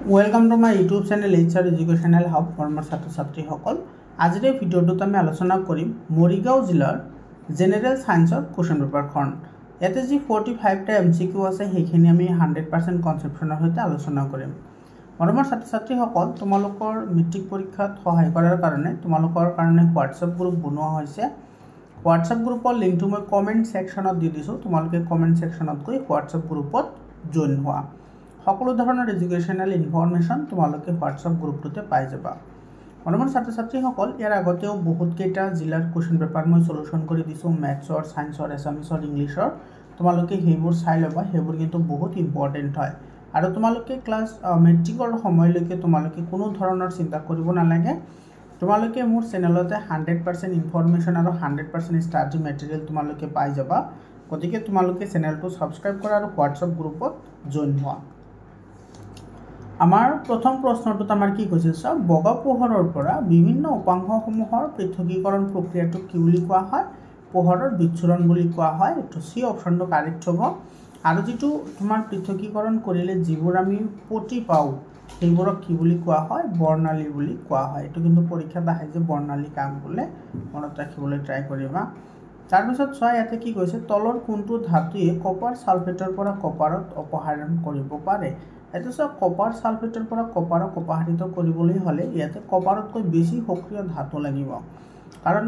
Welcome to my YouTube channel HR educational hub for छात्र छात्री सकल आज भिडिओत आम आलोचना करिम मरिगाँव जिलार जेनेरेल साइंसर क्वेश्चन पेपारखन इते जी 45टा MCQ आछे हेखिनि आमी 100% कनसेप्शनर सहित आलोचना करिम। मरমৰ छात्र छात्री सकल तुमालोकर मेट्रिक परीक्षात सहाय करार कारणे तुमालोकर कारणे WhatsApp ग्रुप बनोৱা হৈছে। WhatsApp ग्रुपर लिंकটো मैं कमेन्ट सेक्शনত দি দিছো, तुमालोके कमेन्ट सेक्शনত गई WhatsApp ग्रुपत जॉइन हुआ। সকলো ধৰণৰ এডুকেশনাল ইনফৰমেশন তোমালোকে WhatsApp গ্ৰুপটোতে পাই যাবা। মৰমৰ ছাত্ৰ ছাত্ৰীসকল ইয়াৰ আগতেও বহুত কেইটা জিলাৰ কোৱেশ্চন পেপাৰ মই সলিউশন কৰি দিছো, ম্যাথছৰ, সায়েন্সৰ, এছামিছৰ, ইংলিছৰ। তোমালোকে সেইবোৰ চাই লবা, সেইবোৰ কিন্তু বহুত ইম্পৰ্টেন্ট হয়। আৰু তোমালোকে ক্লাস মেট্ৰিকৰ সময়লৈকে তোমালোকে কোনো ধৰণৰ চিন্তা কৰিব নালাগে। তোমালোকে মোৰ চেনেলতে 100% ইনফৰমেশন আৰু 100% ষ্টাডি মেটেৰিয়েল তোমালোকে পাই যাবা। গতিকে তোমালোকে চেনেলটো সাবস্ক্ৰাইব কৰা আৰু WhatsApp গ্ৰুপত জয়েন হোৱা। आमार प्रथम प्रश्नटुत आमार कि কৈছে সব বগা পোহৰৰ পৰা বিভিন্ন উপাংশসমূহৰ পৃথকীকৰণ প্ৰক্ৰিয়াটো কি বুলি কোৱা হয়? পোহৰৰ বিচ্ছুৰণ বুলি কোৱা হয়। এটো সি অপশনটো কাৰেক্ট হ'ব। আৰু যেটো তোমাৰ পৃথকীকৰণ কৰিলে যিবোৰ আমি পটি পাও সেইবোৰক কি বুলি কোৱা হয়? বৰ্ণালী বুলি কোৱা হয়। এটো কিন্তু পৰীক্ষাত আহে যে বৰ্ণালী কাম বোলে, মনত ৰাখিবলৈ ট্ৰাই কৰিবা। তাৰ পিছত ছয় ইয়াতে কি কৈছে তলৰ কোনটো ধাতুৱে কপাৰ সালফেটৰ পৰা কপাৰত অপসাৰণ কৰিব পাৰে? এটা সব কপাৰ সালফেটৰ পৰা কপাৰক অপসাৰিত কৰিবলৈ হলে ইয়াতে কপাৰতকৈ বেছি সক্ৰিয় ধাতু লাগিব। কাৰণ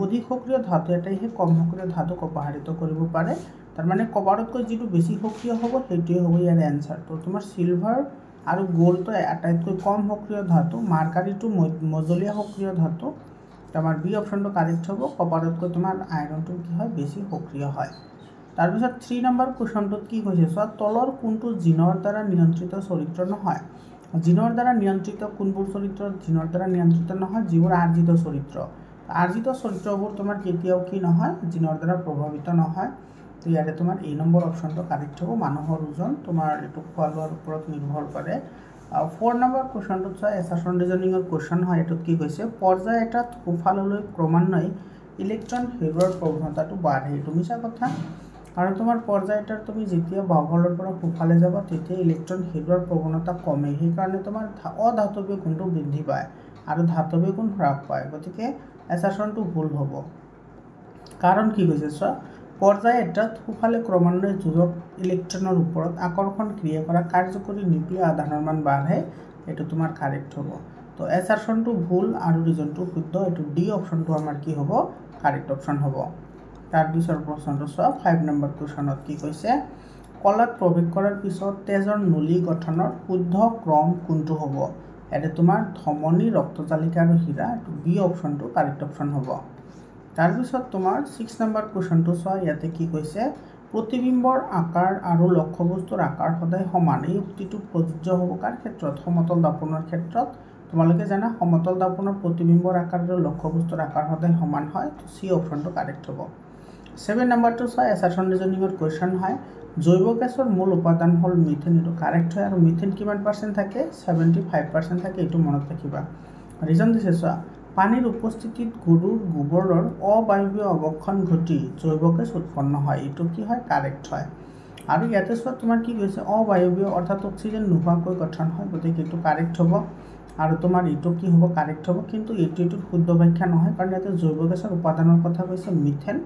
অধিক সক্ৰিয় ধাতু এটাইহে কম সক্ৰিয় ধাতুক অপসাৰিত কৰিব পাৰে। তাৰ মানে কপাৰতকৈ যেটো বেছি সক্ৰিয় হ'ব সেইটোই হ'ব ইয়াৰ এনসাৰ। তো তোমাৰ সিলভাৰ আৰু গোল্ড আটাইতকৈ কম সক্ৰিয় ধাতু, মাৰ্কাৰীটো মজলীয়া সক্ৰিয় ধাতু। তোমাৰ বি অপশনটো কাৰেক্ট হ'ব। কপাৰতকৈ তোমাৰ আইৰণটো কি হয় বেছি সক্ৰিয় হয়। তাৰ পিছত 3 নম্বৰ কোৱেশ্চনটোত কি কৈছে সব তলৰ কোনটো জিনৰ দ্বাৰা নিয়ন্ত্ৰিত চৰিত্ৰ নহয়? জিনৰ দ্বাৰা নিয়ন্ত্ৰিত কোনবোৰ চৰিত্ৰ জিনৰ দ্বাৰা নিয়ন্ত্ৰিত নহয়? যিবোৰ আৰ্জিত চৰিত্ৰ। আৰ্জিত চৰিত্ৰবোৰ তোমাৰ কেতিয়াও কি নহয় জিনৰ দ্বাৰা প্ৰভাৱিত নহয়। তো ইয়াতে তোমাৰ এই নম্বৰ অপশনটো কাৰেক্ট হ'ব। মানুহৰ ওজন তোমাৰ এটো খোৱা লোৱাৰ ওপৰত নিৰ্ভৰ কৰে। 4 নম্বৰ কোৱেশ্চনটোত চাই এছাচন ৰিজনিংৰ কোৱেশ্চন হয়। এটোত কি কৈছে পৰ্যায় এটাত সোফাললৈ ক্ৰমান্বয়ে ইলেক্ট্ৰন হেৰুৱাৰ প্ৰৱণতাটো বাঢ়ে। এটো মিছা কথা। আৰু তোমাৰ পৰ্যায়টাৰ তুমি যেতিয়া বাহুফলৰ পৰা সোফালে যাবা তেতিয়া ইলেক্ট্ৰন হেৰুৱাৰ প্ৰৱণতা কমে। সেই কাৰণে তোমাৰ অধাতৱীয় গুণটো বৃদ্ধি পায় আৰু ধাতৱীয় গুণ হ্ৰাস পায়। গতিকে এছাচনটো ভুল হ'ব। কাৰণ কি কৈছে চ পৰ্যায় এটাত সোফালে ক্ৰমান্বয়ে যোজক ইলেক্ট্ৰনৰ ওপৰত আকৰ্ষণ ক্ৰিয়া কৰা কাৰ্যকৰী নিউক্লিয় আধানৰ মান বাঢ়ে। এটো তোমাৰ কাৰেক্ট হ'ব। তো এছাচনটো ভুল আৰু ৰিজনটো শুদ্ধ। এটো ডি অপশনটো আমাৰ কি হ'ব কাৰেক্ট অপশন হ'ব। তাৰ পিছৰ প্ৰশ্নটো সব 5 নম্বৰ কোৱেশ্চনত কি কৈছে কলাত প্ৰৱেশ কৰাৰ পিছত তেজৰ নলী গঠনৰ শুদ্ধ ক্ৰম কোনটো হ'ব? এতে তোমাৰ ধমনী, ৰক্তজালিকা আৰু হীৰা। এটো বি অপশনটো কাৰেক্ট অপশন হ'ব। তাৰ পিছত তোমাৰ 6 নম্বৰ কোৱেশ্চনটো চোৱা ইয়াতে কি কৈছে প্ৰতিবিম্বৰ আকাৰ আৰু লক্ষ্যবস্তুৰ আকাৰ সদায় সমান। এই উক্তিটো প্ৰযোজ্য হ'ব কাৰ ক্ষেত্ৰত? সমতল দৰ্পণৰ ক্ষেত্ৰত। তোমালোকে জানা সমতল দৰ্পণৰ প্ৰতিবিম্বৰ আকাৰ আৰু লক্ষ্যবস্তুৰ আকাৰ সদায় সমান হয়। তো সি অপশনটো কাৰেক্ট হ'ব। 7 নম্বৰটো চাই এছাচন ৰিজনিংৰ কোৱেশ্চন হয় জৈৱ গেছৰ মূল উপাদান হল মিথেন। এটো কাৰেক্ট হয়। আৰু মিথেন কিমান % থাকে? 75% থাকে। এটো মনত ৰাখিবা। ৰিজন দিছে চোৱা পানীৰ উপস্থিতিত গৰুৰ গোবৰৰ অবায়বীয় অৱক্ষয় ঘটি জৈৱ গেছ উৎপন্ন হয়। এটো কি হয় কাৰেক্ট হয়। আৰু ইয়াতে চোৱা তোমাৰ কি কৈছে অবায়বীয় অৰ্থাৎ অক্সিজেন নোহোৱাকৈ গঠন হয়। গতিকে এটো কাৰেক্ট হ'ব। আৰু তোমাৰ এটো কি হ'ব কাৰেক্ট হ'ব। কিন্তু এটো শুদ্ধ ব্যাখ্যা নহয় কাৰণ ইয়াতে জৈৱ গেছৰ উপাদানৰ কথা কৈছে মিথেন।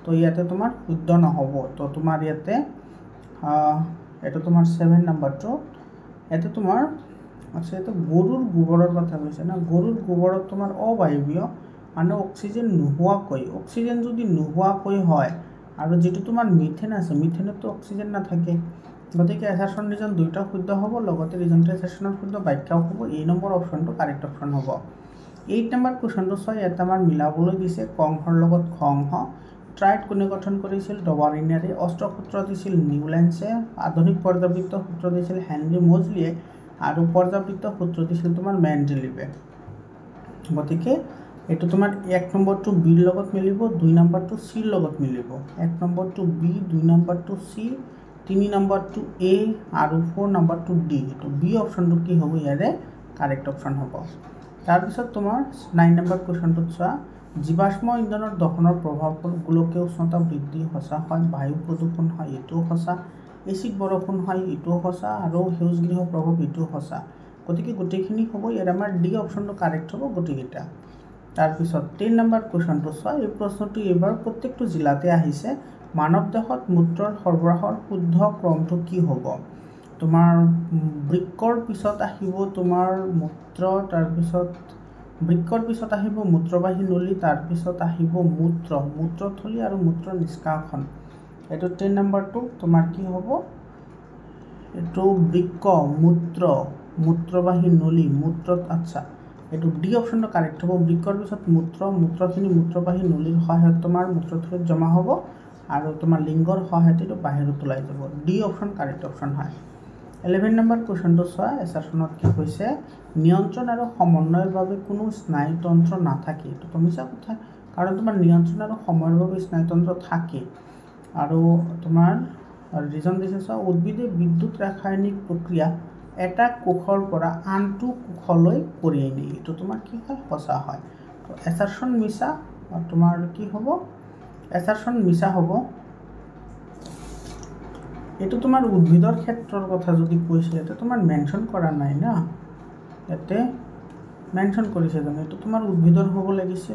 তো ইয়াতে তোমাৰ শুদ্ধ নহব। তো তোমাৰ ইয়াতে এটা তোমাৰ 7 নম্বৰটো ইয়াতে তোমাৰ আচ্ছা এটা গৰুৰ গোবৰৰ কথা কৈছে না। গৰুৰ গোবৰত তোমাৰ অবায়বীয় মানে অক্সিজেন নোহোৱাকৈ, অক্সিজেন যদি নোহোৱাকৈ হয় আৰু যেটো তোমাৰ মিথেন আছে মিথেনতো অক্সিজেন নাথাকে। গতিকে এছাচন ৰিজন দুইটা শুদ্ধ হ'ব। লগতে ৰিজনটো এছাচনৰ শুদ্ধ ব্যাখ্যাও হ'ব। এই নম্বৰ অপশনটো কাৰেক্ট অপশন হ'ব। 8 নম্বৰ কোৱেশ্চনটো ছয় ইয়াতে আমাৰ মিলাবলৈ দিছে কংহৰ লগত খংহ। ট্ৰাইড কোনে গঠন কৰিছিল? ডবাৰিনাৰে। অষ্টসূত্ৰ দিছিল নিউলেন্সে। আধুনিক পৰ্যাবৃত্ত সূত্ৰ দিছিল হেনৰি মোজলিয়ে। আৰু পৰ্যাবৃত্ত সূত্ৰ দিছিল তোমাৰ মেণ্ডেলিভে। গতিকে এটো তোমাৰ 1 নম্বৰটো বিৰ লগত মিলিব, 2 নম্বৰটো সিৰ লগত মিলিব। 1 নম্বৰটো বি, 2 নম্বৰটো সি, 3 নম্বৰটো এ আৰু 4 নম্বৰটো ডি। এটো বি অপশনটো কি হ'ব ইয়াৰে কাৰেক্ট অপশন হ'ব। তাৰ পিছত তোমাৰ 9 নম্বৰ কোৱেশ্চনটোত চোৱা জীৱাশ্ম ইন্ধনৰ দহনৰ প্ৰভাৱ গোলকীয় উষ্ণতা বৃদ্ধি সঁচা হয়, বায়ু প্ৰদূষণ হয়। এটো সঁচা। এচিড বৰষুণ হয় এইটোও সঁচা আৰু সেউজ গৃহ প্ৰভাৱ এইটোও সঁচা গতিকে গোটেইখিনি হ'ব ইয়াত আমাৰ ডি অপশ্যনটো কাৰেক্ট হ'ব গোটেইকেইটা তাৰপিছত 3 নম্বৰ কুৱেশ্যনটো চোৱা এই প্ৰশ্নটো এইবাৰ প্ৰত্যেকটো জিলাতে আহিছে মানৱ দেহত মূত্ৰৰ সৰবৰাহৰ শুদ্ধ ক্ৰমটো কি হ'ব তোমাৰ বৃক্কৰ পিছত আহিব তোমাৰ মূত্ৰ তাৰপিছত বৃক্কৰ পিছত আহিব মূত্ৰবাহী নলী তাৰপিছত আহিব মূত্ৰথলী আৰু মূত্ৰ নিষ্কাশন এইটো 10 নম্বৰটো তোমাৰ কি হ'ব এইটো বৃক্ক মূত্ৰবাহী নলী আচ্ছা এইটো ডি অপশ্যনটো কাৰেক্ট হ'ব বৃক্কৰ পিছত মূত্ৰখিনি মূত্ৰবাহী নলীৰ সহায়ত তোমাৰ মূত্ৰথলীত জমা হ'ব আৰু তোমাৰ লিংগৰ সহায়ত এইটো বাহিৰত ওলাই যাব ডি অপশ্যন কাৰেক্ট অপশ্যন হয় 11 নম্বৰ কুৱেশ্যনটো চোৱা এছাৰখনত কি কৈছে নিয়ন্ত্ৰণ আৰু সমন্বয়ৰ বাবে কোনো স্নায়ুতন্ত্ৰ নাথাকে এইটো মিছা কথা কাৰণ তোমাৰ নিয়ন্ত্ৰণ আৰু সমন্বয়ৰ বাবে স্নায়ুতন্ত্ৰ থাকে আৰু তোমাৰ ৰিজন দিছে চোৱা উদ্ভিদে বিদ্যুৎ ৰাসায়নিক প্ৰক্ৰিয়া এটা কোষৰ পৰা আনটো কোষলৈ কঢ়িয়াই নিয়ে এইটো তোমাৰ কি হয় সঁচা হয় তো এছাৰশ্যন মিছা তোমাৰ কি হ'ব এছাৰশ্যন মিছা হ'ব এইটো তোমাৰ উদ্ভিদৰ ক্ষেত্ৰৰ কথা যদি কৈছে এটা তোমাৰ মেনশ্যন কৰা নাই না ইয়াতে মেনশ্যন কৰিছে জানো এইটো তোমাৰ উদ্ভিদৰ হ'ব লাগিছে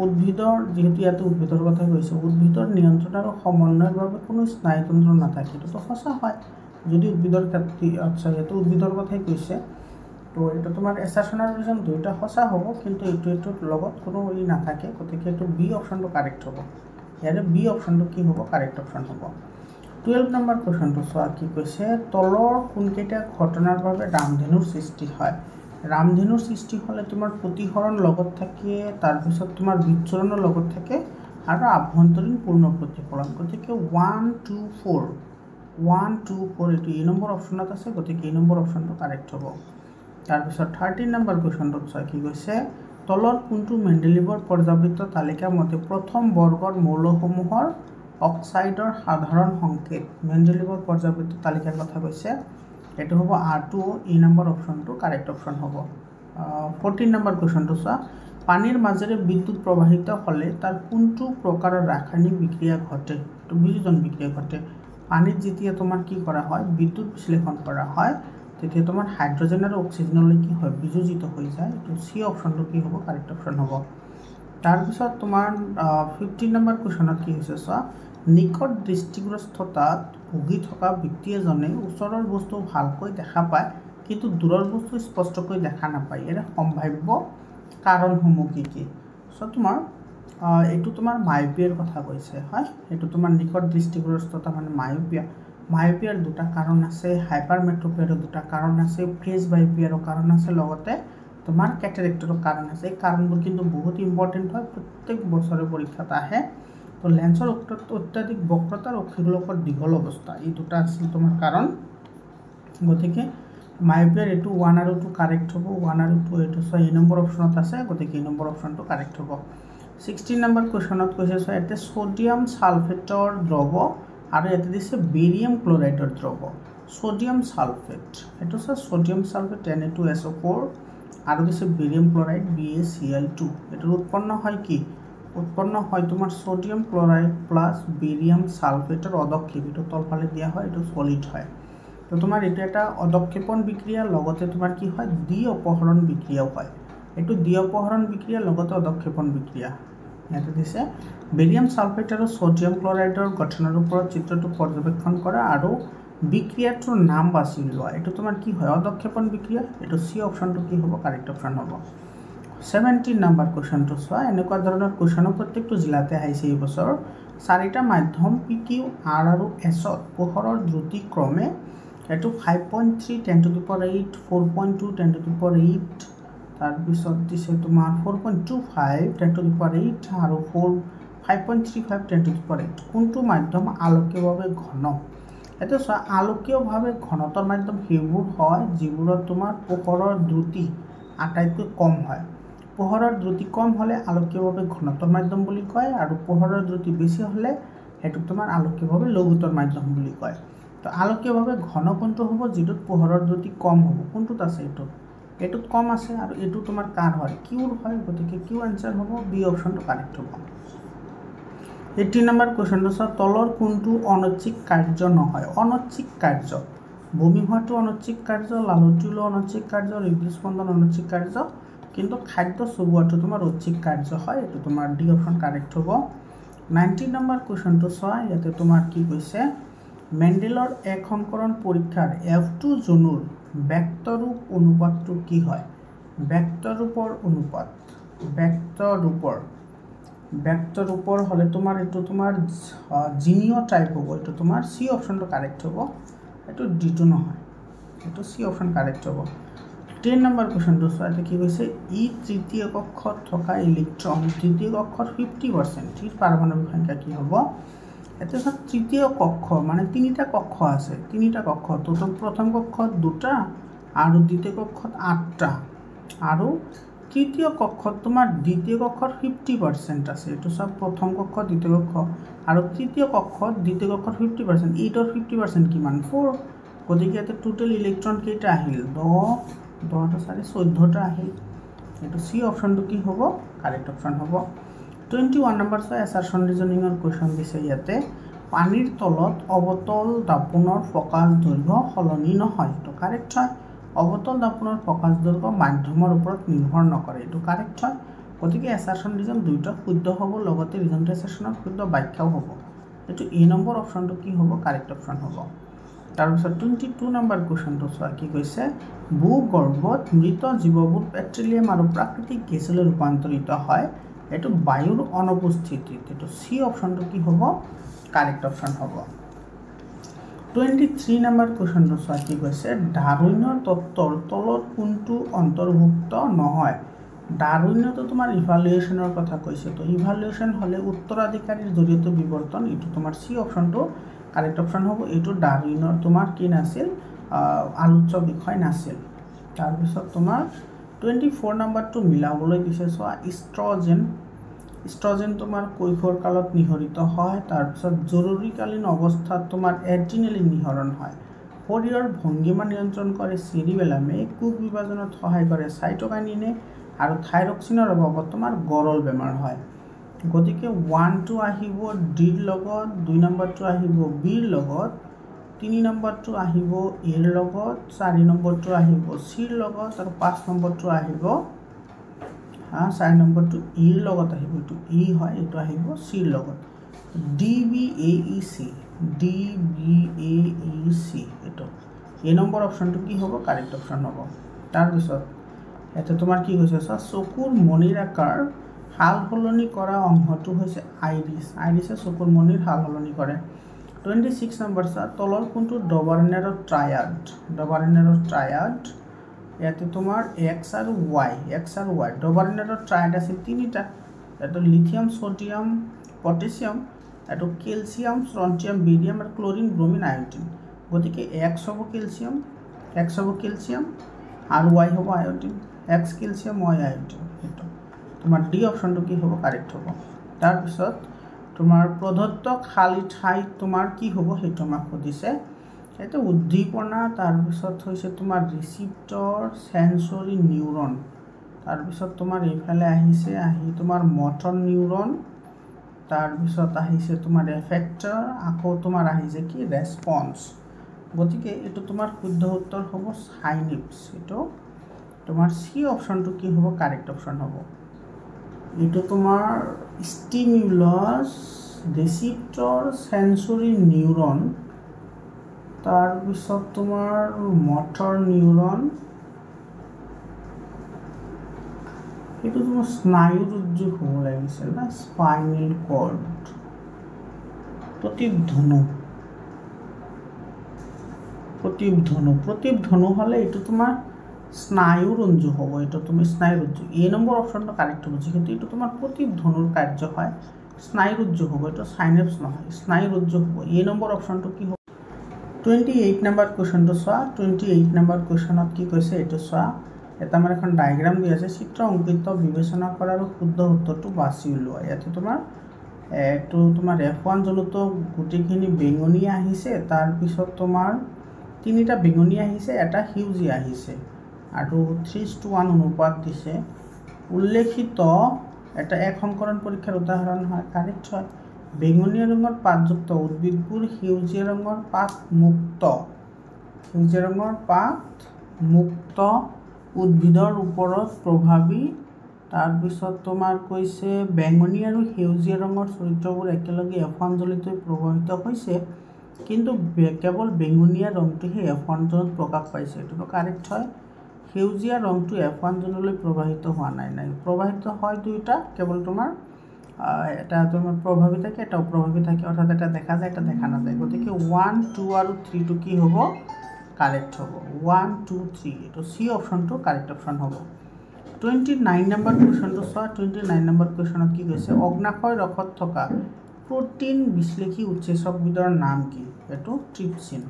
উদ্ভিদৰ যেহেতু ইয়াতে উদ্ভিদৰ কথা কৈছে উদ্ভিদৰ নিয়ন্ত্ৰণ আৰু সমন্বয়ৰ বাবে কোনো স্নায়ুতন্ত্ৰ নাথাকে এইটো সঁচা হয় যদি উদ্ভিদৰ ক্ষেত্ৰত আচ্ছা ইয়াতে উদ্ভিদৰ কথাই কৈছে তো এইটো তোমাৰ এছাৰশ্যন আৰু ৰিজন দুয়োটা সঁচা হ'ব কিন্তু এইটোৰ লগত কোনো ই নাথাকে গতিকে এইটো বি অপশ্যনটো কাৰেক্ট হ'ব ইয়াতে বি অপশ্যনটো কি হ'ব কাৰেক্ট অপশ্যন হ'ব 12 নম্বৰ কুৱেশ্যনটো চোৱা কি কৈছে তলৰ কোনকেইটা ঘটনাৰ বাবে ৰামধেনুৰ সৃষ্টি হয় ৰামধেনুৰ সৃষ্টি হ'লে তোমাৰ প্ৰতিসৰণ লগত থাকে তাৰপিছত তোমাৰ বিচ্ছুৰণৰ লগত থাকে আৰু আভ্যন্তৰীণ পূৰ্ণ প্ৰতিফলন গতিকে 1 2 4 এইটো এই নম্বৰ অপশ্যনত আছে গতিকে এই নম্বৰ অপশ্যনটো কাৰেক্ট হ'ব তাৰপিছত 13 নম্বৰ কুৱেশ্যনটোত চোৱা কি কৈছে তলৰ কোনটো মেণ্ডেলিভৰ পৰ্যাবৃত্ত তালিকা মতে প্ৰথম বৰ্গৰ মৌলসমূহৰ অক্সাইডৰ সাধাৰণ সংকেত মেণ্ডেলিভৰ পৰ্যাবৃত্ত তালিকাৰ কথা কৈছে এইটো হ'ব R2 এই নম্বৰ অপশ্যনটো কাৰেক্ট অপশ্যন হ'ব 14 নম্বৰ কুৱেশ্যনটো চোৱা পানীৰ মাজেৰে বিদ্যুৎ প্ৰবাহিত হ'লে তাৰ কোনটো প্ৰকাৰৰ ৰাসায়নিক বিক্ৰিয়া ঘটে এইটো বিয়োজন বিক্ৰিয়া ঘটে পানীত যেতিয়া তোমাৰ কি কৰা হয় বিদ্যুৎ বিশ্লেষণ কৰা হয় তেতিয়া তোমাৰ হাইড্ৰজেন আৰু অক্সিজেনলৈ কি হয় বিযোজিত হৈ যায় এইটো সি অপশ্যনটো কি হ'ব কাৰেক্ট অপশ্যন হ'ব তাৰপিছত তোমাৰ 15 নম্বৰ কুৱেশ্যনত কি হৈছে চোৱা নিকট দৃষ্টিগ্ৰস্ততাত ভুগি থকা ব্যক্তি এজনে ওচৰৰ বস্তু ভালকৈ দেখা পায় কিন্তু দূৰৰ বস্তু স্পষ্টকৈ দেখা নাপায় ইয়াৰ সম্ভাৱ্য কাৰণসমূহ কি কি সো তোমাৰ এইটো তোমাৰ মায়োপিয়াৰ কথা কৈছে হয় এইটো তোমাৰ নিকট দৃষ্টিগ্ৰস্ততা মানে মায়োপিয়াৰ দুটা কাৰণ আছে হাইপাৰমেট্ৰোপিয়াৰৰ দুটা কাৰণ আছে ফ্ৰেজ বায়োপিয়াৰৰ কাৰণ আছে লগতে তোমাৰ কেটাৰেক্টৰৰ কাৰণ আছে এই কাৰণবোৰ কিন্তু বহুত ইম্পৰ্টেণ্ট হয় প্ৰত্যেক বছৰে পৰীক্ষাত আহে তো লেন্সৰ অত্যাধিক বক্ৰতা আৰু অক্ষিগোলকৰ দীঘল অৱস্থা এই দুটা আছিল তোমাৰ কাৰণ গতিকে মায়োপিয়াৰ এইটো 1 আৰু 2 কাৰেক্ট হ'ব 1 আৰু 2 এইটো এই নম্বৰ অপশ্যনত আছে গতিকে এই নম্বৰ অপশ্যনটো কাৰেক্ট হ'ব 16 নম্বৰ কুৱেশ্যনত কৈছে চোৱা ইয়াতে সোডিয়াম সালফেটৰ দ্ৰৱ আৰু ইয়াতে দিছে বেৰিয়াম ক্লৰাইডৰ দ্ৰৱ সোডিয়াম সালফেট এইটো চোৱা সোডিয়াম সালফেট Na2SO4 আৰু দিছে বেৰিয়াম ক্লৰাইড BaCl2 এটাৰ উৎপন্ন হয় কি উৎপন্ন হয় তোমাৰ সোডিয়াম ক্লৰাইড প্লাস বেৰিয়াম সালফেটৰ অদক্ষেপ এটো তলফালে দিয়া হয় এটো সলিড হয় তো তোমাৰ এটা এটা অদক্ষেপণ বিক্ৰিয়া লগতে তোমাৰ কি হয় দ্বি অপহৰণ বিক্ৰিয়াও হয় এটো দ্বি অপহৰণ বিক্ৰিয়া লগতে অদক্ষেপণ বিক্ৰিয়া ইয়াতে দিছে বেৰিয়াম সালফেট আৰু সোডিয়াম ক্লৰাইডৰ গঠনৰ ওপৰত চিত্ৰটো পৰ্যবেক্ষণ কৰা আৰু বিক্ৰিয়াটোৰ নাম বাছি লোৱা এটো তোমাৰ কি হয় অদক্ষেপণ বিক্ৰিয়া এটো সি অপশ্যনটো কি হ'ব কাৰেক্ট অপশ্যন হ'ব 17 নম্বৰ কুৱেশ্যনটো চোৱা এনেকুৱা ধৰণৰ কুৱেশ্যন প্ৰত্যেকটো জিলাতে আহিছে এই বছৰ চাৰিটা মাধ্যম PQ R আৰু S ত পোহৰৰ দ্ৰুতি ক্ৰমে এটো 5.3 10 to the power 8 4.2 10 to the power 8 তাৰপিছত দিছে তোমাৰ 4.25 10 to the power 8 আৰু 5.35 10 to the power 8 কোনটো মাধ্যম আলোকীয়ভাৱে ঘন এটা চোৱা আলোকীয়ভাৱে ঘনতৰ মাধ্যম সেইবোৰ হয় যিবোৰত তোমাৰ পোহৰৰ দ্ৰুতি আটাইতকৈ কম হয় পোহৰৰ দ্ৰুতি কম হলে আলোকীয়ভাৱে ঘনতৰ মাধ্যম বুলি কয় আৰু পোহৰৰ দ্ৰুতি বেছি হলে হেতু তোমাৰ আলোকীয়ভাৱে লঘুতৰ মাধ্যম বুলি কয় তো আলোকীয়ভাৱে ঘন কোনটো হ'ব যেটোত পোহৰৰ দ্ৰুতি কম হ'ব কোনটোত আছে এটোত কম আছে আৰু এটো তোমাৰ কাৰ হয় কিউৰ হয় গতিকে কিউ আনসাৰ হ'ব বি অপশ্যনটো কাৰেক্ট হ'ব 18 নম্বৰ কুৱেশ্যনটো চাওঁ, তলৰ কোনটো অনৈচ্ছিক কাৰ্য নহয়? অনৈচ্ছিক কাৰ্য, বমি হোৱাটো অনৈচ্ছিক কাৰ্য, লালটি ওলোৱা অনৈচ্ছিক কাৰ্য, হৃদস্পন্দন অনৈচ্ছিক কাৰ্য, কিন্তু খাদ্য চুবোৱাটো তোমাৰ ঐচ্ছিক কাৰ্য হয়। এইটো তোমাৰ ডি অপশ্যন কাৰেক্ট হ'ব। 19 নম্বৰ কুৱেশ্যনটো চোৱা, ইয়াতে তোমাৰ কি কৈছে, মেণ্ডেলৰ এক সংকৰণ পৰীক্ষাৰ F2 জোনৰ ভেক্টৰূপ অনুপাতটো কি হয়? ভেক্টৰূপৰ অনুপাত, ভেক্টৰূপৰ হ'লে তোমাৰ এইটো তোমাৰ জিনিঅ টাইপ হ'ব। এইটো তোমাৰ চি অপশ্যনটো কাৰেক্ট হ'ব। এইটো ডিটো নহয়, এইটো চি অপশ্যন কাৰেক্ট হ'ব। 10 নম্বৰ কুৱেশ্যনটো চোৱা, এতিয়া কি কৈছে, ই তৃতীয় কক্ষত থকা ইলেক্ট্ৰন তৃতীয় কক্ষৰ 50%, ই পাৰমাণৱিক সংখ্যা কি হ'ব? এতিয়া চাওক, তৃতীয় কক্ষ মানে তিনিটা কক্ষ আছে, তিনিটা কক্ষ, তো প্ৰথম কক্ষত 2টা আৰু দ্বিতীয় কক্ষত 8টা, আৰু তৃতীয় কক্ষত তোমাৰ দ্বিতীয় কক্ষৰ 50% আছে। এইটো চাওক, প্ৰথম কক্ষ, দ্বিতীয় কক্ষ আৰু তৃতীয় কক্ষত দ্বিতীয় কক্ষৰ 50%, 8ৰ 50% কিমান? 4। গতিকে ইয়াতে টোটেল ইলেক্ট্ৰন কেইটা আহিল? 10টা 14টা আহিল। এইটো চি অপশ্যনটো কি হ'ব? কাৰেক্ট অপশ্যন হ'ব। 21 নম্বৰ চোৱা, এছাৰশ্যন ৰিজনিঙৰ কুৱেশ্যন দিছে ইয়াতে, পানীৰ তলত অৱতল দাপোনৰ ফ'কাছ দৈৰ্ঘ্য সলনি নহয়। এইটো কাৰেক্ট হয়। অৱতল দাপোনৰ ফ'কাছ দৈৰ্ঘ্য মাধ্যমৰ ওপৰত নিৰ্ভৰ নকৰে। এইটো কাৰেক্ট হয়। গতিকে এছাৰশ্যন ৰিজন দুইটা শুদ্ধ হ'ব, লগতে ৰিজেণ্টেশ্যনৰ শুদ্ধ ব্যাখ্যাও হ'ব। এইটো এ নম্বৰ অপশ্যনটো কি হ'ব? কাৰেক্ট অপশ্যন হ'ব। তাৰপিছত 22 নম্বৰ কুৱেশ্যনটো চোৱা, কি কৈছে, ভূগৰ্ভত মৃত জীৱবোৰ পেট্ৰলিয়াম আৰু প্ৰাকৃতিক গেছলৈ ৰূপান্তৰিত হয়। এইটো বায়ুৰ অনুপস্থিতিত। এইটো চি অপশ্যনটো কি হ'ব? কাৰেক্ট অপশ্যন হ'ব। 23 নম্বৰ কুৱেশ্যনটো চোৱা, কি কৈছে, ডাৰউইনৰ তত্ত্বৰ তলৰ কোনটো অন্তৰ্ভুক্ত নহয়? ডাৰউইনতো তোমাৰ ইভালুৱেশ্যনৰ কথা কৈছে। তো ইভালুৱেশ্যন হ'লে উত্তৰাধিকাৰীৰ জৰিয়তে বিৱৰ্তন, এইটো তোমাৰ চি অপশ্যনটো কাৰেক্ট অপশ্যন হ'ব। এইটো ডাৰউইনৰ তোমাৰ কি নাছিল? আলোচ্য বিষয় নাছিল। তাৰপিছত তোমাৰ 24 নম্বৰটো মিলাবলৈ দিছে। চোৱা, ইষ্ট্ৰজেন তোমাৰ কৈশোৰ কালত নিঃসৰিত হয়। তাৰপিছত জৰুৰীকালীন অৱস্থাত তোমাৰ এড্ৰিনেলিন নিঃসৰণ হয়। শৰীৰৰ ভংগিমা নিয়ন্ত্ৰণ কৰে চেৰিবেলামে, কোষ বিভাজনত সহায় কৰে চাইটোকাইনিনে, আৰু থাইৰক্সিনৰ অভাৱত তোমাৰ গৰল বেমাৰ হয়। গতিকে 1টো আহিব ডিৰ লগত, 2 নম্বৰটো আহিব বিৰ লগত, 3 নম্বৰটো আহিব এৰ লগত, 4 নম্বৰটো আহিব চিৰ লগত, আৰু 5 নম্বৰটো আহিব 4 নম্বৰটো ইৰ লগত আহিব। এইটো ই হয়, এইটো আহিব চিৰ লগত। DBAEC, এইটো এ নম্বৰ অপশ্যনটো কি হ'ব? কাৰেক্ট অপশ্যন হ'ব। তাৰপিছত এতিয়া তোমাৰ কি কৈছে, চকুৰ মণিৰ আকাৰ সাল সলনি কৰা অংশটো হৈছে আইৰিছ। আইৰিছে চকুৰ মণিৰ সাল সলনি কৰে। 26 নম্বৰ চোৱা, তলৰ কোনটো ডবাৰ্নেৰৰ ট্ৰায়াড? ইয়াতে তোমাৰ এক্স আৰু ৱাই, ডবাৰ্নেৰৰ ট্ৰায়াড আছিল 3টা। এইটো লিথিয়াম, ছডিয়াম, পটেছিয়াম, এইটো কেলছিয়াম, ষ্ট্ৰনচিয়াম, বেৰিয়াম, আৰু ক্লৰিন, ব্ৰমিন, আয়ডিন। গতিকে এক্স হ'ব কেলছিয়াম আৰু ৱাই হ'ব iodine. X calcium, Y iodine. সেইটো তোমাৰ ডি অপশ্যনটো কি হ'ব? কাৰেক্ট হ'ব। তাৰপিছত তোমাৰ প্ৰদত্ত খালী ঠাইত তোমাৰ কি হ'ব? সেইটো আমাক সুধিছে। এইটো উদ্দীপনা, তাৰপিছত হৈছে তোমাৰ ৰিচিপ্টৰ, চেঞ্চৰি নিউৰন, তাৰপিছত তোমাৰ এইফালে আহি তোমাৰ মটৰ নিউৰন, তাৰপিছত আহিছে তোমাৰ এফেক্টৰ, আকৌ তোমাৰ আহিছে কি? ৰেছপন্স। গতিকে এইটো তোমাৰ শুদ্ধ উত্তৰ হ'ব চাইনেপ্স। এইটো তোমাৰ চি অপশ্যনটো কি হ'ব? কাৰেক্ট অপশ্যন হ'ব। এইটো তোমাৰ ষ্টিমিউলাছ, ৰিচিপ্টৰ, চেঞ্চৰি নিউৰন, তাৰপিছত তোমাৰ মটৰ নিউৰন, এইটো তোমাৰ স্নায়ুৰ উদ্যোগ হ'ব লাগিছিল না, স্পাইনেল কৰ্ড। প্ৰতিপ ধনু হ'লে এইটো তোমাৰ স্নায়ুৰ ৰঞ্জু হ'ব। এইটো তুমি স্নায়ুৰ ৰজ্জু, এ নম্বৰ অপশ্যনটো কাৰেক্ট হ'ব। যিহেতু এইটো তোমাৰ প্ৰতিপ ধনুৰ কাৰ্য হয়, স্নায়ুৰ ৰজ্জু হ'ব। এইটো চাইনেপ্স নহয়, স্নায়ুৰ ৰজ্জু হ'ব। এ নম্বৰ অপশ্যনটো কি হ'ব? 28 নম্বৰ কুৱেশ্যনটো চোৱা। 28 নম্বৰ কুৱেশ্যনত কি কৈছে? এইটো চোৱা, এটা আমাৰ এখন ডায়েগ্ৰাম দি আছে, চিত্ৰ অংকিত বিবেচনা কৰা আৰু শুদ্ধ উত্তৰটো বাছি উলিওৱা। ইয়াতে তোমাৰ এইটো তোমাৰ F1 জোনতো গোটেইখিনি বেঙুনীয়া আহিছে, তাৰপিছত তোমাৰ 3টা বেঙুনীয়া আহিছে, এটা সেউজীয়া আহিছে, আৰু 3:1 অনুপাত দিছে। উল্লেখিত এটা এক সংকৰণ পৰীক্ষাৰ উদাহৰণ হয়, কাৰেক্ট হয়। বেঙুনীয়া ৰঙৰ পাতযুক্ত উদ্ভিদবোৰ সেউজীয়া ৰঙৰ পাত মুক্ত উদ্ভিদৰ ওপৰত প্ৰভাৱী। তাৰপিছত তোমাৰ কৈছে বেঙুনীয়া আৰু সেউজীয়া ৰঙৰ চৰিত্ৰবোৰ একেলগে F1 জনিতকৈ প্ৰভাৱিত হৈছে, কিন্তু কেৱল বেঙুনীয়া ৰংটোহে F1 জনত প্ৰকাশ পাইছে। এইটোতো কাৰেক্ট হয়। সেউজীয়া ৰংটো F1 জনলৈ প্ৰবাহিত হোৱা নাই। প্ৰবাহিত হয় দুয়োটা, কেৱল তোমাৰ এটা তোমাৰ প্ৰভাৱী থাকে, এটা অপ্ৰভাৱী থাকে, অৰ্থাৎ এটা দেখা যায়, এটা দেখা নাযায়। গতিকে 1, 2 আৰু 3টো কি হ'ব? কাৰেক্ট হ'ব। 1, 2, 3 এইটো চি অপশ্যনটো কাৰেক্ট অপশ্যন হ'ব। 29 নম্বৰ কুৱেশ্যনটো চোৱা। 29 নম্বৰ কুৱেশ্যনত কি কৈছে? অগ্নাশয় ৰসত থকা প্ৰ'টিন বিশ্লেষী উৎসেচকবিধৰ নাম কি? এইটো ট্ৰিপচিন।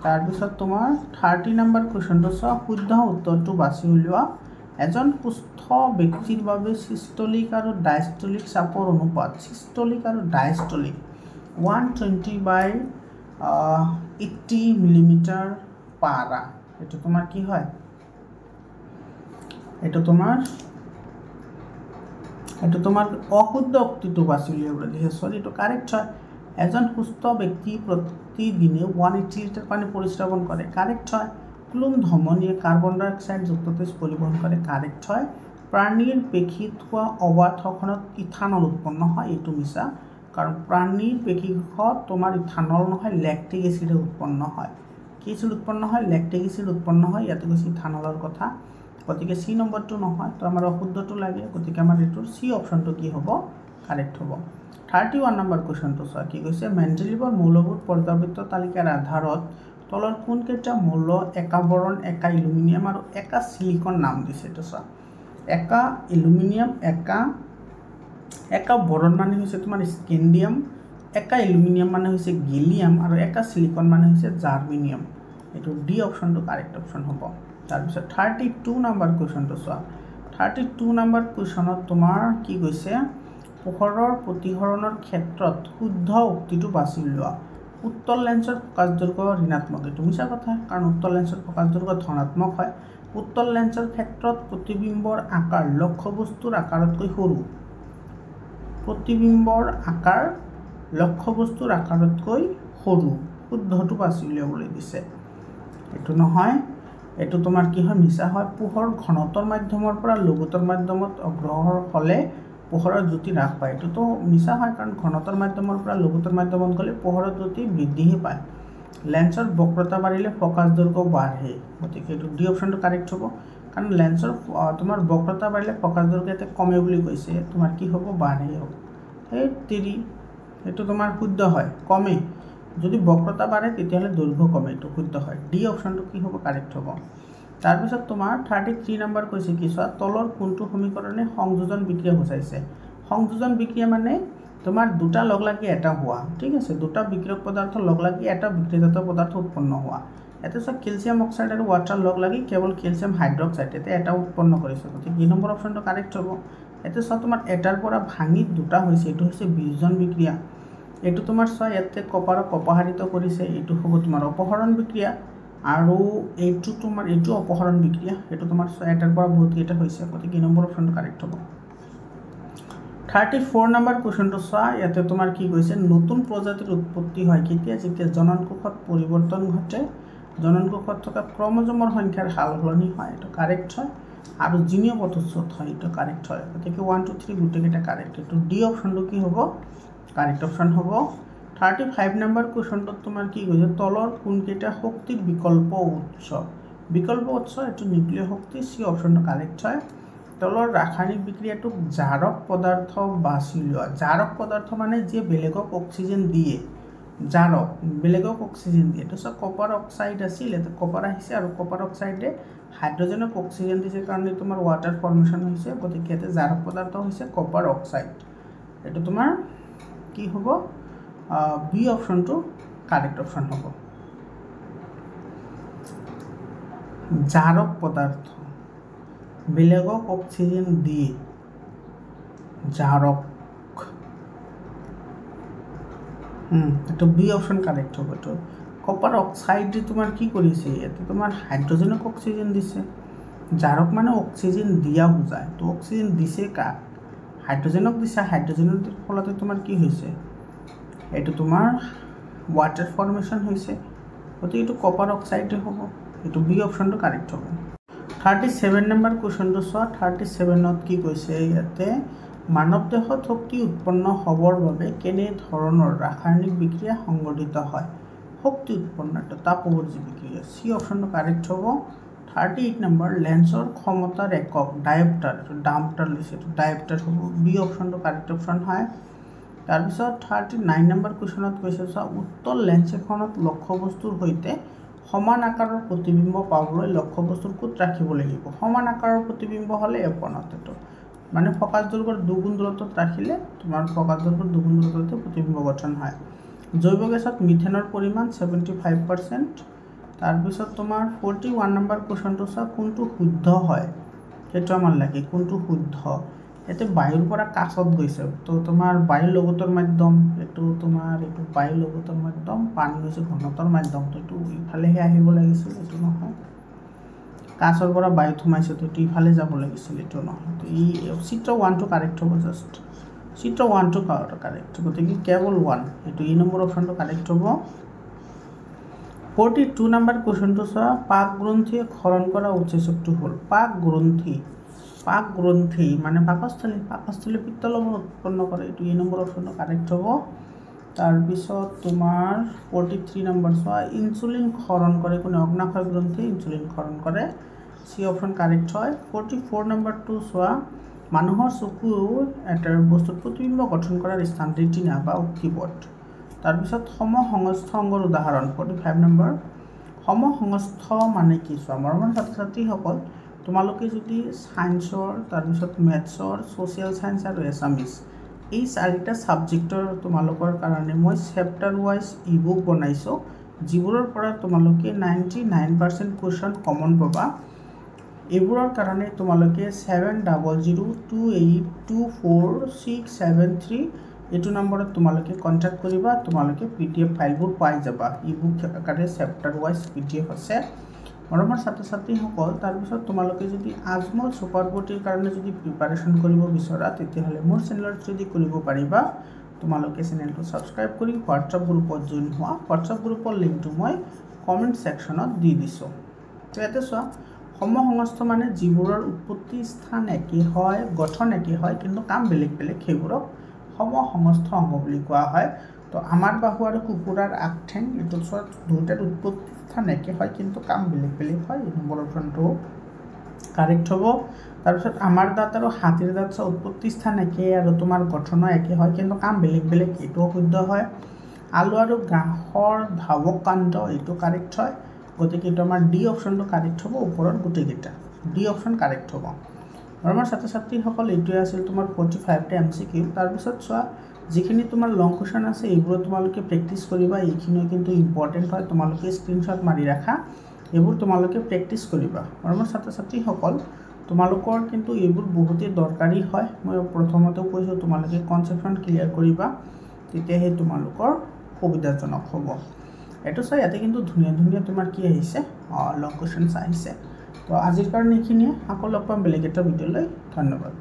তাৰপিছত তোমাৰ 30 নম্বৰ কুৱেশ্যনটো চোৱা। শুদ্ধ উত্তৰটো বাছি উলিওৱা। এজন সুস্থ ব্যক্তিৰ বাবে চিষ্টলিক আৰু ডায়ষ্টলিক চাপৰ অনুপাত, চিষ্টলিক আৰু ডায়ষ্টলিক 120/80 মিলিমিটাৰ পাৰা। এইটো তোমাৰ কি হয়? এইটো তোমাৰ অশুদ্ধ উক্তিটো বাছি উলিয়াবলৈ দিছে। সৰি, এইটো কাৰেক্ট হয়। এজন সুস্থ ব্যক্তি প্ৰতিদিনে 180 লিটাৰ পানী পৰিস্ৰাৱন কৰে। কাৰেক্ট হয়। ক্লুম ধমনীয়ে কাৰ্বন ডাই অক্সাইড যুক্ত তেজ পৰিবহন কৰে। কাৰেক্ট হয়। প্ৰাণীৰ পেশীত হোৱা অবাধ শ্বসনত ইথানল উৎপন্ন হয়। এইটো মিছা, কাৰণ প্ৰাণীৰ পেশীকোষত তোমাৰ ইথানল নহয়, লেক্টিক এচিড উৎপন্ন হয়। কি এচিড উৎপন্ন হয়? লেক্টিক এচিড উৎপন্ন হয়। ইয়াতে কৈছে ইথানলৰ কথা। গতিকে চি নম্বৰটো নহয়, তো আমাৰ অশুদ্ধটো লাগে। গতিকে আমাৰ এইটোৰ চি অপশ্যনটো কি হ'ব? কাৰেক্ট হ'ব। 31 নম্বৰ কুৱেশ্যনটো চোৱা। কি কৈছে? মেণ্ডেলিভৰ মৌলভূত পৰ্যাবৃত্ত তালিকাৰ আধাৰত তলৰ কোনকেইটা মৌল একা বৰণ, একা এলুমিনিয়াম আৰু একা চিলিকন নাম দিছে? এইটো চোৱা। একা এলুমিনিয়াম, একা বৰণ মানে হৈছে তোমাৰ স্কেণ্ডিয়াম, একা এলুমিনিয়াম মানে হৈছে গেলিয়াম, আৰু একা চিলিকন মানে হৈছে জাৰ্মেনিয়াম। এইটো ডি অপশ্যনটো কাৰেক্ট অপশ্যন হ'ব। তাৰপিছত 32 নম্বৰ কুৱেশ্যনটো চোৱা। 32 নম্বৰ কুৱেশ্যনত তোমাৰ কি কৈছে? পোহৰৰ প্ৰতিসৰণৰ ক্ষেত্ৰত শুদ্ধ উক্তিটো বাছি উলিওৱা। উত্তল লেন্সৰ ফকাছ দৈৰ্ঘ্য ঋণাত্মক। এইটো মিছা কথা, কাৰণ উত্তল লেন্সৰ ফকাছ দৈৰ্ঘ্য ধনাত্মক হয়। উত্তল লেন্সৰ ক্ষেত্ৰত প্ৰতিবিম্বৰ আকাৰ লক্ষ্যবস্তুৰ আকাৰতকৈ সৰু। প্ৰতিবিম্বৰ আকাৰ লক্ষ্যবস্তুৰ আকাৰতকৈ সৰু। শুদ্ধটো বাছি উলিয়াবলৈ দিছে। এইটো নহয়, এইটো তোমাৰ কি হয়? মিছা হয়। পোহৰ ঘনতৰ মাধ্যমৰ পৰা লঘুতৰ মাধ্যমত অগ্ৰসৰ হ'লে পোহৰৰ জ্যোতি হ্ৰাস পায়। এইটোতো মিছা হয়, কাৰণ ঘনতৰ মাধ্যমৰ পৰা লঘুতৰ মাধ্যমত গ'লে পোহৰৰ জ্যোতি বৃদ্ধিহে পায়। লেন্সৰ বক্ৰতা বাঢ়িলে ফকাছ দৈৰ্ঘ্য বাঢ়ে। গতিকে এইটো ডি অপশ্যনটো কাৰেক্ট হ'ব, কাৰণ লেন্সৰ তোমাৰ বক্ৰতা বাঢ়িলে ফকাছ দৈৰ্ঘ্য ইয়াতে কমে বুলি কৈছে। তোমাৰ কি হ'ব? বাঢ়ে হ'ব। এইটো তোমাৰ শুদ্ধ হয়, কমে। যদি বক্ৰতা বাঢ়ে তেতিয়াহ'লে দৈৰ্ঘ্য কমে। এইটো শুদ্ধ হয়। ডি অপশ্যনটো কি হ'ব? কাৰেক্ট হ'ব। তাৰপিছত তোমাৰ 33 নম্বৰ কৈছে কি চোৱা। তলৰ কোনটো সমীকৰণে সংযোজন বিক্ৰিয়া বুজাইছে? সংযোজন বিক্ৰিয়া মানে তোমাৰ দুটা লগ লাগি এটা হোৱা। ঠিক আছে, দুটা বিক্ৰিয়ক পদাৰ্থ লগ লাগি এটা বিক্ৰিয়জাত পদাৰ্থ উৎপন্ন হোৱা। ইয়াতে চোৱা, কেলছিয়াম অক্সাইড আৰু ৱাটাৰ লগ লাগি কেৱল কেলছিয়াম হাইড্ৰক্সাইড এটা উৎপন্ন কৰিছে। গতিকে 2 নম্বৰ অপশ্যনটো কাৰেক্ট হ'ব। ইয়াতে চোৱা, তোমাৰ এটাৰ পৰা ভাঙি দুটা হৈছে। এইটো হৈছে বিয়োজন বিক্ৰিয়া। এইটো তোমাৰ চোৱা, ইয়াতে কপাৰক অপসাৰিত কৰিছে। এইটো হ'ব তোমাৰ অপহৰণ বিক্ৰিয়া। আৰু এইটো তোমাৰ এইটো অপহৰণ বিক্ৰিয়া। এইটো তোমাৰ চোৱা, এটাৰ পৰা বহুতকেইটা হৈছে। গতিকে 2 নম্বৰ অপশ্যনটো কাৰেক্ট হ'ব। 34 নম্বৰ কুৱেশ্যনটো চোৱা। ইয়াতে তোমাৰ কি কৈছে? নতুন প্ৰজাতিৰ উৎপত্তি হয় কেতিয়া? যেতিয়া জননকোষত পৰিৱৰ্তন ঘটে, জননকোষত থকা ক্ৰমজমৰ সংখ্যাৰ সাল সলনি হয়। এইটো কাৰেক্ট হয়। আৰু জিনীয় পথচ্যুত হয়। এইটো কাৰেক্ট হয়। গতিকে 1, 2, 3 গোটেইকেইটা কাৰেক্ট। এইটো ডি অপশ্যনটো কি হ'ব? কাৰেক্ট অপশ্যন হ'ব। 35 নম্বৰ কুৱেশ্যনটোত তোমাৰ কি কৈছে? তলৰ কোনকেইটা শক্তিৰ বিকল্প উৎস? বিকল্প উৎস এইটো নিউক্লিয় শক্তি। চি অপশ্যনটো কাৰেক্ট হয়। তলৰ ৰাসায়নিক বিক্ৰিয়াটোক জাৰক পদাৰ্থ বাছি উলিওৱা। জাৰক পদাৰ্থ মানে যিয়ে বেলেগক অক্সিজেন দিয়ে। জাৰক বেলেগক অক্সিজেন দিয়ে। এইটো চোৱা, কপাৰ অক্সাইড আছিল, ইয়াতে কপাৰ আহিছে, আৰু কপাৰ অক্সাইডে হাইড্ৰজেনক অক্সিজেন দিছে কাৰণে তোমাৰ ৱাটাৰ ফৰ্মেশ্যন হৈছে। গতিকে ইয়াতে জাৰক পদাৰ্থ হৈছে কপাৰ অক্সাইড। এইটো তোমাৰ কি হ'ব? বি অপশ্যনটো কাৰেক্ট অপশ্যন হ'ব। জাৰক পদাৰ্থ বেলেগক অক্সিজেন দিয়ে। জাৰক, এইটো বি অপশ্যন কাৰেক্ট হ'ব। এইটো কপাৰ অক্সাইডে তোমাৰ কি কৰিছে? ইয়াতে তোমাৰ হাইড্ৰজেনক অক্সিজেন দিছে। জাৰক মানে অক্সিজেন দিয়া বুজায়। তো অক্সিজেন দিছে কাক? হাইড্ৰজেনক দিছে। হাইড্ৰজেনৰ ফলতে তোমাৰ কি হৈছে? এইটো তোমাৰ ৱাটাৰ ফৰ্মেশ্যন হৈছে, গতিকে এইটো কপাৰ অক্সাইডে হ'ব। এইটো বি অপশ্যনটো কাৰেক্ট হ'ব। 37 নম্বৰ কুৱেশ্যনটো চোৱা। 37ত কি কৈছে ইয়াতে, মানৱ দেহত শক্তি উৎপন্ন হ'বৰ বাবে কেনে ধৰণৰ ৰাসায়নিক বিক্ৰিয়া সংঘটিত হয়? শক্তি উৎপন্ন তাপৱৰ্জী বিক্ৰিয়া, চি অপশ্যনটো কাৰেক্ট হ'ব। 38 নম্বৰ, লেন্সৰ ক্ষমতাৰ একক ডায়োপ্টাৰ, এইটো ডাম্পটাৰ লৈছে, এইটো ডায়োপ্টাৰ হ'ব। বি অপশ্যনটো কাৰেক্ট অপশ্যন হয়। তাৰপিছত 39 নম্বৰ কুৱেশ্যনত কৈছে চোৱা, উত্তল লেন্স এখনত লক্ষ্যবস্তুৰ সৈতে সমান আকাৰৰ প্ৰতিবিম্ব পাবলৈ লক্ষ্যবস্তুৰ ক'ত ৰাখিব লাগিব? সমান আকাৰৰ প্ৰতিবিম্ব হ'লে F1ত, এইটো মানে ফকাছ দৈৰ্ঘ্যৰ দুগুণ দূৰত্বত ৰাখিলে তোমাৰ ফকাছ দৈৰ্ঘ্যৰ দুগুণ দূৰত্বতে প্ৰতিবিম্ব গঠন হয়। জৈৱ গেছত মিথেনৰ পৰিমাণ 75%। তাৰপিছত তোমাৰ 41 নম্বৰ কুৱেশ্যনটো চোৱা, কোনটো শুদ্ধ হয় সেইটো আমাৰ লাগে, কোনটো শুদ্ধ? ইয়াতে বায়ুৰ পৰা কাছত গৈছে, তো তোমাৰ বায়ু লগতৰ মাধ্যম, এইটো তোমাৰ এইটো বায়ু লগতৰ মাধ্যম, পানী হৈছে ঘনত্বৰ মাধ্যম, তো এইটো ইফালেহে আহিব লাগিছিল, এইটো নহয়। কাছৰ পৰা বায়ুত সোমাইছে, তো এইটো ইফালে যাব লাগিছিল, এইটো নহয়। তো ই চিত্ৰ 1টো কাৰেক্ট হ'ব। জাষ্ট চিত্ৰ 1টো কাৰেক্ট, গতিকে কেৱল 1, এইটো ই নম্বৰ অপশ্যনটো কাৰেক্ট হ'ব। 42 নম্বৰ কুৱেশ্যনটো চোৱা, পাক গ্ৰন্থিয়ে ক্ষৰণ কৰা উৎসেচকটো হ'ল পাক গ্ৰন্থি মানে পাকস্থলী পিত্তলৱণ উৎপন্ন কৰে, এইটো ই নম্বৰ অপশ্যনটো কাৰেক্ট হ'ব। তাৰপিছত তোমাৰ 43 নম্বৰ চোৱা, ইনচুলিন ক্ষৰণ কৰে কোনে? অগ্নাশয় গ্ৰন্থিয়ে ইনচুলিন ক্ষৰণ কৰে, চি অপশ্যন কাৰেক্ট হয়। 44 নম্বৰটো চোৱা, মানুহৰ চকু এটা বস্তুত প্ৰতিবিম্ব গঠন কৰাৰ স্থান ৰেটিনা বা অক্ষিপট। তাৰপিছত সমসংস্থ অংগৰ উদাহৰণ 45 নম্বৰ। সমসংস্থ মানে কি চোৱা, মৰমৰ ছাত্ৰ ছাত্ৰীসকল, তোমালোকে যদি ছায়েন্সৰ, তাৰপিছত মেথছৰ, ছ'চিয়েল ছায়েন্স আৰু এছামিছ এই 4টা ছাবজেক্টৰ তোমালোকৰ কাৰণে মই চেপ্টাৰ ৱাইজ ই বুক বনাইছোঁ, যিবোৰৰ পৰা তোমালোকে 99% কুৱেশ্যন কমন পাবা। এইবোৰৰ কাৰণে তোমালোকে 7002824673 এইটো নম্বৰত তোমালোকে কণ্টেক্ট কৰিবা, তোমালোকে PDF ফাইলবোৰ পাই যাবা। ই বুক আকাৰে চেপ্টাৰ ৱাইজ PDF আছে মৰমৰ ছাত্ৰ ছাত্ৰীসকল। তাৰপিছত তোমালোকে যদি আজমল ছুপাৰ বটিৰ কাৰণে যদি প্ৰিপাৰেশ্যন কৰিব বিচৰা, তেতিয়াহ'লে মোৰ চেনেলত যদি কৰিব পাৰিবা। তোমালোকে চেনেলটো ছাবস্ক্ৰাইব কৰি হোৱাটছআপ গ্ৰুপত জইন হোৱা। হোৱাটছআপ গ্ৰুপৰ লিংকটো মই কমেণ্ট ছেকশ্যনত দি দিছোঁ। তো ইয়াতে চোৱা, সমসংস্থ মানে যিবোৰৰ উৎপত্তি স্থান একে হয়, গঠন একে হয়, কিন্তু কাম বেলেগ বেলেগ, সেইবোৰক সমসংস্থ অংগ বুলি কোৱা হয়। তো আমাৰ বাহু আৰু কুকুৰাৰ আগঠেং, এইটো চোৱা দুয়োটাৰ উৎপত্তি স্থান একে হয়, কিন্তু কাম বেলেগ বেলেগ হয়, এই নম্বৰ অপশ্যনটো কাৰেক্ট হ'ব। তাৰপিছত আমাৰ দাঁত আৰু হাতীৰ দাঁত চোৱা উৎপত্তি স্থান একে আৰু তোমাৰ গঠনো একে হয়, কিন্তু কাম বেলেগ বেলেগ, এইটোও শুদ্ধ হয়। আলু আৰু ঘাঁহৰ ধাৱক কাণ্ড, এইটো কাৰেক্ট হয়, গতিকে এইটো আমাৰ ডি অপশ্যনটো কাৰেক্ট হ'ব। ওপৰত গোটেইকেইটা ডি অপশ্যন কাৰেক্ট হ'ব। আমাৰ ছাত্ৰ ছাত্ৰীসকল, এইটোৱে আছিল তোমাৰ 45টা MCQ। তাৰপিছত চোৱা, যিখিনি তোমাৰ লং কুৱেশ্যন আছে এইবোৰত তোমালোকে প্ৰেক্টিছ কৰিবা, এইখিনিও কিন্তু ইম্পৰ্টেণ্ট হয়, তোমালোকে স্ক্ৰীনশ্বট মাৰি ৰাখা, এইবোৰ তোমালোকে প্ৰেক্টিছ কৰিবা। আমাৰ ছাত্ৰ ছাত্ৰীসকল, তোমালোকৰ কিন্তু এইবোৰ বহুতেই দৰকাৰী হয়। মই প্ৰথমতে কৈছোঁ তোমালোকে কনচেপ্টখন ক্লিয়াৰ কৰিবা, তেতিয়াহে তোমালোকৰ সুবিধাজনক হ'ব। এইটো চোৱা, ইয়াতে কিন্তু ধুনীয়া ধুনীয়া তোমাৰ কি আহিছে, লং কুৱেশ্যনছ আহিছে। তো আজিৰ কাৰণে এইখিনিয়ে, আকৌ লগ পাম বেলেগ এটা ভিডিঅ'লৈ। ধন্যবাদ।